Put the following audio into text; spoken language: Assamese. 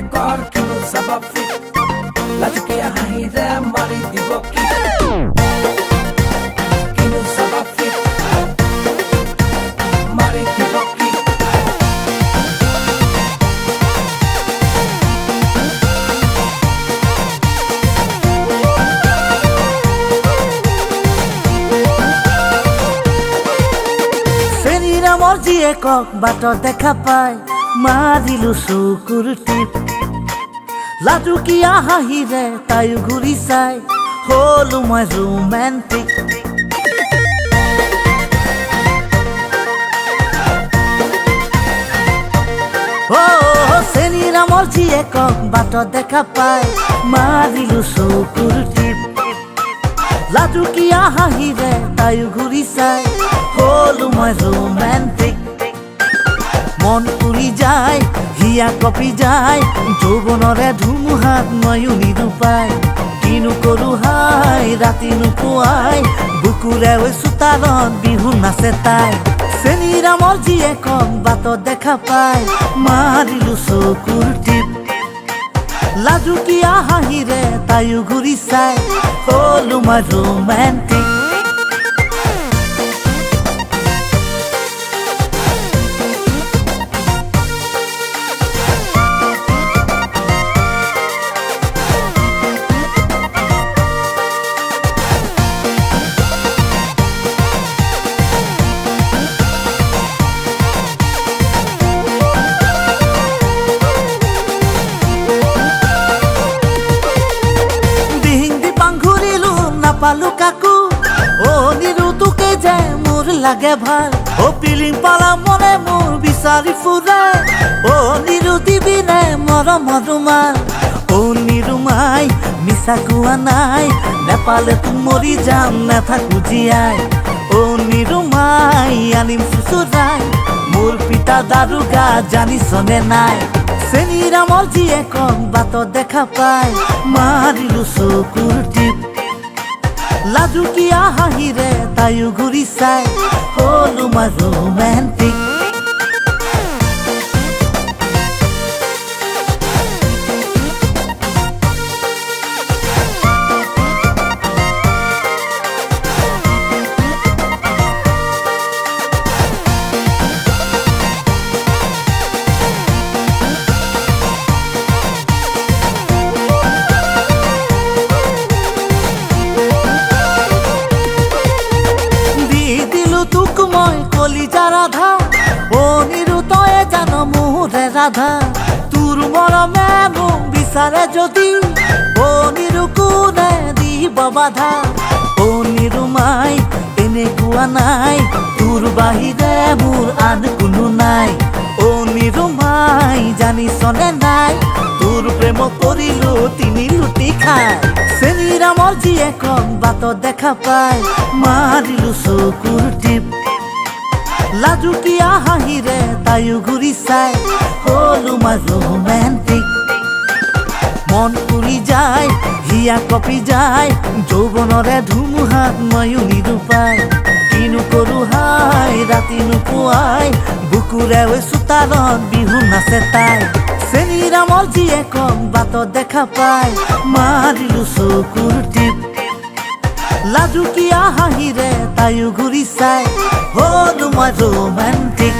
কৰ কিনো জবাব ফিট লাজুকীয়া হাঁহিৰে মাৰি দিব কি কিনো জবাব ফিট মাৰি দিব কি মোৰ জীয়েকক বাটত দেখা পাই মাৰিলো চকুৰ টিপ লাজুকীয়া হাঁহিৰে তাইও ঘূৰি চাই হলো মই ৰোমেণ্টিক চেনীৰা মোৰ জীয়েকক বাটত দেখা পাই মাৰিলো চকুৰ টিপ লাজুকীয়া হাঁহিৰে তাইও ঘূৰি চাই হলো মই ৰোমেণ্টিক মন উৰি যায় হিয়া কপি যায় যৌৱনৰে ধুমুহাত ময়ো নিৰূপাই কিনো কৰো হাই ৰাতি নোপোৱাই বুকুৰে চোতালত বিহু নাচে তাই চেনীৰা মোৰ জীয়েকক বাটত দেখা পাই মাৰিলো চকুৰ টিপ লাজুকীয়া হাঁহিৰে তাইও ঘূৰি চাই হলো মই ৰোমেণ্টিক পালু কাকু ও নিৰু তোকে যে মোৰ লাগে ভাল ও পিলিং পালা মনে মোৰ বিচাৰি ফুৰে ও নিৰু দিবি নে মৰমৰ ৰুমাল ও নিৰুমাই মিছা কোৱা নাই নেপালে তো মৰি যাম নাথাকো জীয়াই ও নিৰুমাই আনিম চুচুৰাই মোৰ পিতা দাৰোগা জানিছনে নাই চেনীৰা মোৰ জীয়েকক বাটত দেখা পাই মাৰিলো চকুৰ টিপ লাজুকীয়া হাঁহিৰে তাইও ঘূৰি চাই হলো মই ৰোমেণ্টিক রাধা ও নিরু তয়ে জানো মোরে রাধা তোর মরমে মোক বিচারে যদি ও নিরু কোনে দিব বাধা ও নিরু মাই এনে কোৱা নাই তোৰ বাহিৰে মোৰ আন কোনো নাই ও নিৰু মাই জানিছনে নাই তোৰ প্ৰেম কৰিলো তিনি লুটি খাই চেনীৰা মোৰ জীয়েকক বাটত দেখা পাই মাৰিলো চকুৰ টিপ লাজুকীয়া হাঁহিৰে তাইও ঘূৰি চাই হলো মই ৰোমেণ্টিক মন উৰি যায় হিয়া কপি যায় যৌৱনৰে ধুমুহাত ময়ো নিৰূপাই কিনো কৰো হাই ৰাতি নোপোৱাই বুকুৰে চোতালত বিহু নাচে তাই চেনীৰা মোৰ জীয়েকক বাটত দেখা পাই মাৰিলো চকুৰ টিপ লাজুকীয়া হাঁহিৰে তাইও ঘূৰি চাই হলো মই ৰোমেণ্টিক